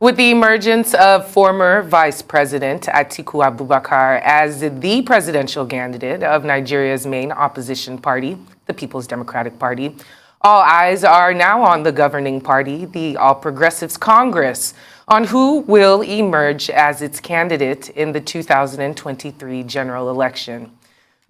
With the emergence of former Vice President Atiku Abubakar as the presidential candidate of Nigeria's main opposition party, the People's Democratic Party, all eyes are now on the governing party, the All Progressives Congress, on who will emerge as its candidate in the 2023 general election.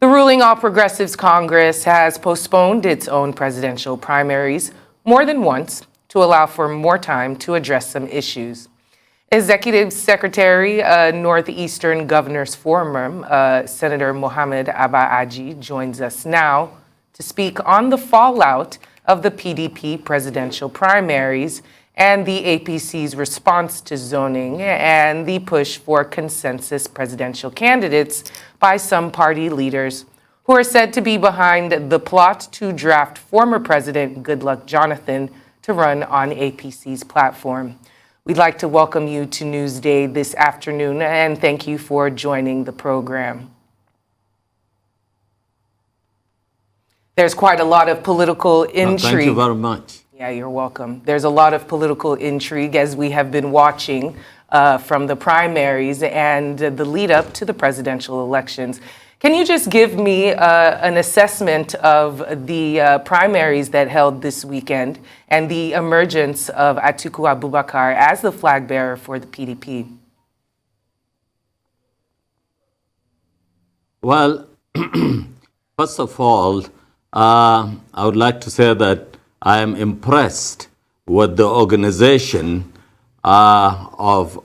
The ruling All Progressives Congress has postponed its own presidential primaries more than once to allow for more time to address some issues. Executive Secretary, Northeastern Governors Forum, Senator Muhammed Abba Aji, joins us now to speak on the fallout of the PDP presidential primaries and the APC's response to zoning and the push for consensus presidential candidates by some party leaders who are said to be behind the plot to draft former President Goodluck Jonathan to run on APC's platform. We'd like to welcome you to Newsday this afternoon and thank you for joining the program. There's quite a lot of political intrigue. Thank you very much. Yeah, you're welcome. There's a lot of political intrigue as we have been watching from the primaries and the lead up to the presidential elections. Can you just give me an assessment of the primaries that held this weekend and the emergence of Atiku Abubakar as the flag bearer for the PDP? Well, first of all, I would like to say that I am impressed with the organization of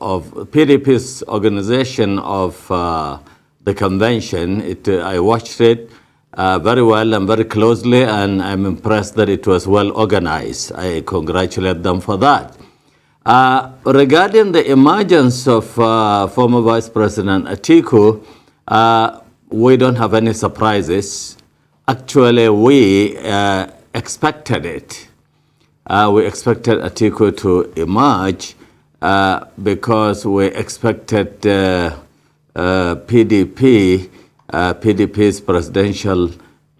PDP's organization of the convention. I watched it very well and very closely, and I'm impressed that it was well organized. I congratulate them for that. Regarding the emergence of former Vice President Atiku, we don't have any surprises. Actually, we expected it. We expected Atiku to emerge because we expected PDP's presidential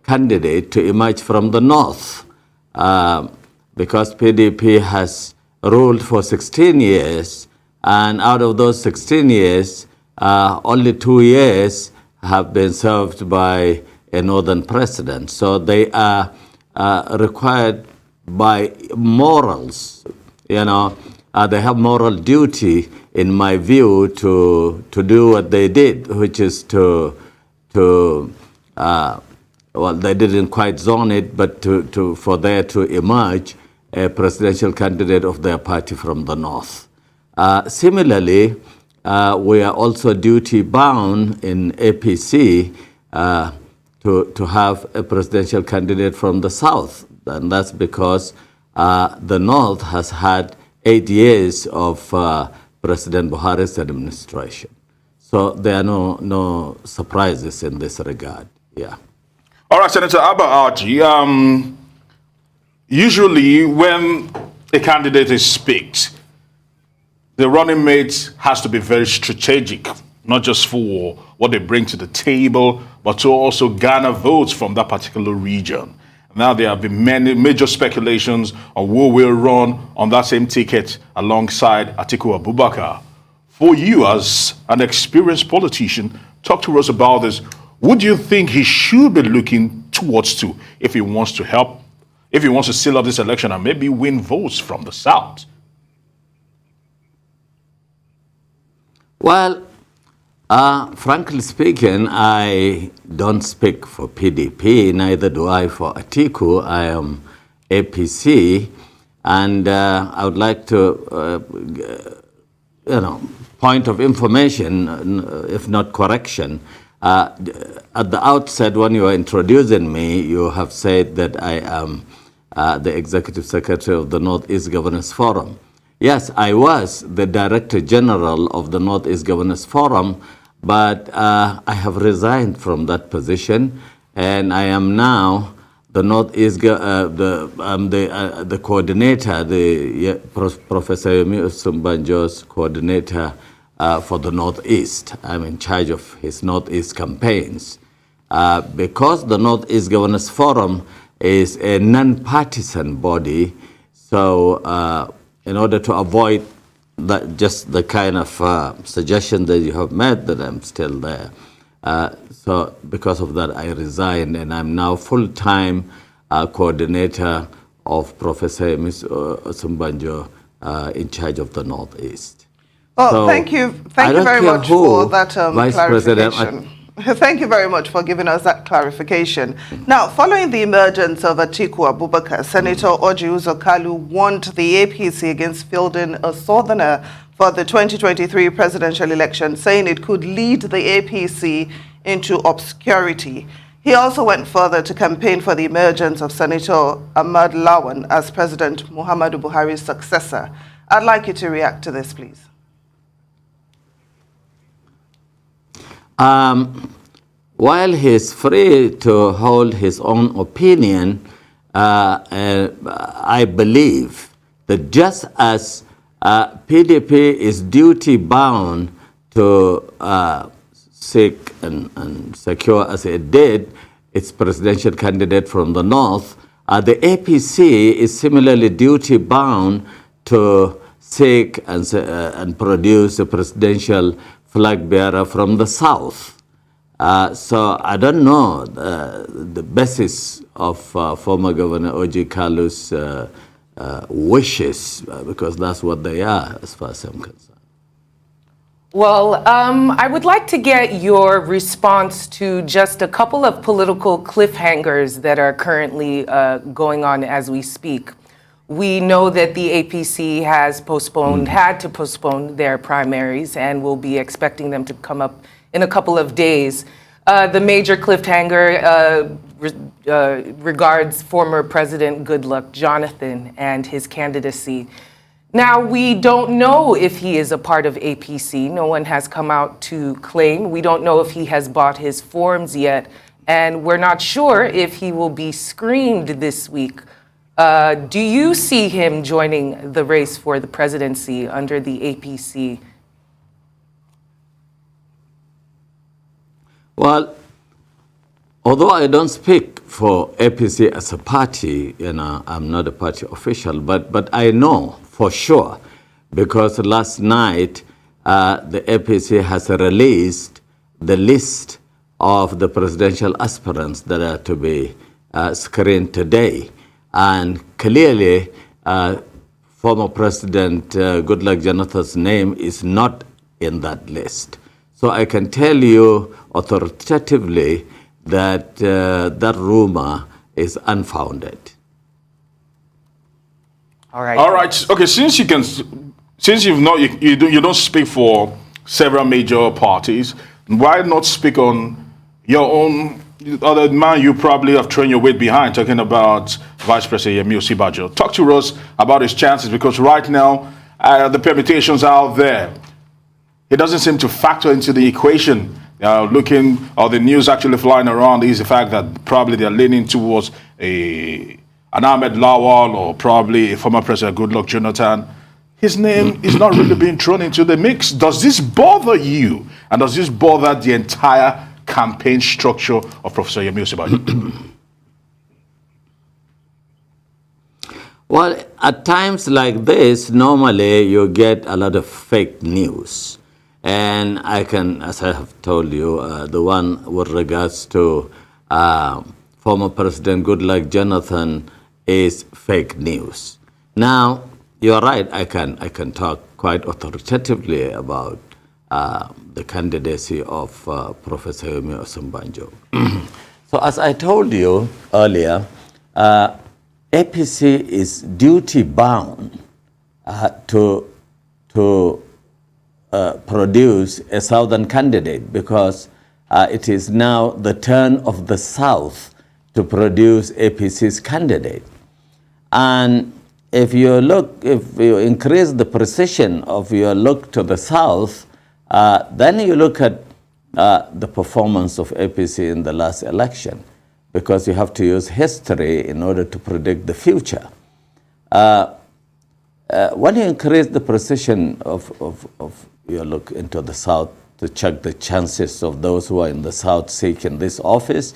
candidate to emerge from the north because PDP has ruled for 16 years, and out of those 16 years, only 2 years have been served by a northern president. So they are required by morals, they have moral duty, in my view, to do what they did, which is well, they didn't quite zone it, but for there to emerge a presidential candidate of their party from the north. Similarly, we are also duty bound in APC to have a presidential candidate from the south, and that's because the north has had 8 years of President Buhari's administration. So there are no surprises in this regard. Yeah. All right, Senator Abba Aji, usually when a candidate is picked, the running mate has to be very strategic, not just for what they bring to the table, but to also garner votes from that particular region. Now there have been many major speculations on who will run on that same ticket alongside Atiku Abubakar. For you as an experienced politician, talk to us about this. What do you think he should be looking towards to if he wants to help, if he wants to seal up this election and maybe win votes from the south? Well, frankly speaking, I don't speak for PDP, neither do I for Atiku. I am APC, and I would like to, point of information, if not correction. At the outset, when you were introducing me, you have said that I am the Executive Secretary of the Northeast Governors Forum. Yes, I was the Director General of the Northeast Governors Forum, but I have resigned from that position, and I am now the Northeast, the coordinator, Professor Yemi Osunbanjo's coordinator for the Northeast. I'm in charge of his Northeast campaigns. Because the Northeast Governors Forum is a non-partisan body, so in order to avoid just the kind of suggestion that you have made, that I'm still there. So because of that, I resigned, and I'm now full-time coordinator of Professor Ms. Osumbanjo in charge of the Northeast. Well, So thank you I don't very care much who, for that Vice President, clarification. Thank you very much for giving us that clarification. Now, following the emergence of Atiku Abubakar, Senator Orji Uzor Kalu warned the APC against fielding a southerner for the 2023 presidential election, saying it could lead the APC into obscurity. He also went further to campaign for the emergence of Senator Ahmad Lawan as President Muhammadu Buhari's successor. I'd like you to react to this, please. While he's free to hold his own opinion, I believe that just as PDP is duty-bound to seek and secure, as it did, its presidential candidate from the north, the APC is similarly duty-bound to seek and produce a presidential flag bearer from the south. So I don't know the basis of former Governor Orji Kalu's wishes, because that's what they are, as far as I'm concerned. Well, I would like to get your response to just a couple of political cliffhangers that are currently going on as we speak. We know that the APC has had to postpone their primaries, and we'll be expecting them to come up in a couple of days. The major cliffhanger regards former President Goodluck Jonathan and his candidacy. Now, we don't know if he is a part of APC. No one has come out to claim. We don't know if he has bought his forms yet, and we're not sure if he will be screened this week. Do you see him joining the race for the presidency under the APC? Well, although I don't speak for APC as a party, I'm not a party official, but I know for sure, because last night the APC has released the list of the presidential aspirants that are to be screened today. And clearly, former President Goodluck Jonathan's name is not in that list. So I can tell you authoritatively that that rumor is unfounded. All right. All right. Okay. Since you don't speak for several major parties, why not speak on your own? Other man, you probably have thrown your weight behind, talking about Vice President Yemi Osinbajo. Talk to us about his chances, because right now the permutations are out there. It doesn't seem to factor into the equation. The news actually flying around is the fact that probably they're leaning towards an Ahmed Lawal or probably a former President Goodluck Jonathan. His name is not really being thrown into the mix. Does this bother you? And does this bother the entire campaign structure of Professor Yemi Osinbajo? Well, at times like this, normally you get a lot of fake news. And I can, as I have told you, the one with regards to former President Goodluck Jonathan is fake news. Now, you're right, I can talk quite authoritatively about the candidacy of Professor Yemi Osinbajo. So as I told you earlier, APC is duty-bound to produce a southern candidate, because it is now the turn of the South to produce APC's candidate. And if you increase the precision of your look to the South, then you look at the performance of APC in the last election, because you have to use history in order to predict the future. When you increase the precision of your look into the South to check the chances of those who are in the South seeking this office,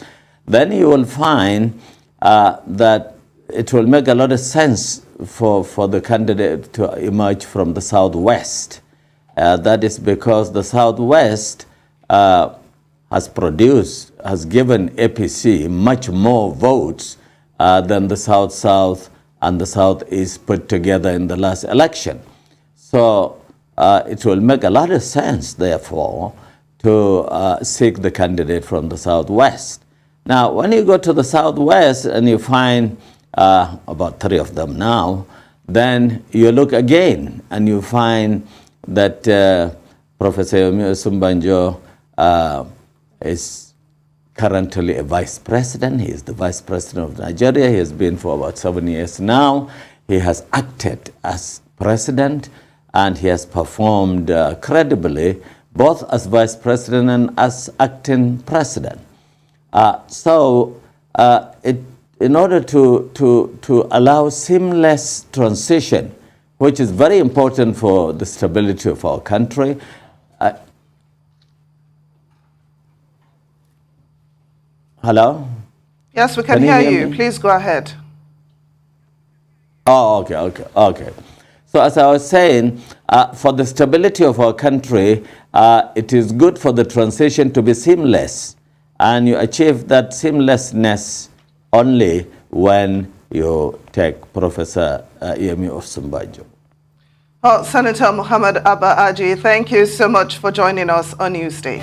then you will find that it will make a lot of sense for the candidate to emerge from the Southwest. That is because the Southwest has given APC much more votes than the South-South and the Southeast put together in the last election. So it will make a lot of sense, therefore, to seek the candidate from the Southwest. Now, when you go to the Southwest and you find about 3 of them now, then you look again and you find that Professor Yomi Osunbanjo is currently a vice president. He is the vice president of Nigeria. He has been for about 7 years now. He has acted as president and he has performed credibly both as vice president and as acting president. In order to allow seamless transition, which is very important for the stability of our country. Hello? Yes, we can hear you. Please go ahead. Oh, okay. So as I was saying, for the stability of our country, it is good for the transition to be seamless. And you achieve that seamlessness only when you take Professor Yomi Osunbanjo. Well, Senator Muhammed Abba Aji, thank you so much for joining us on Newsday.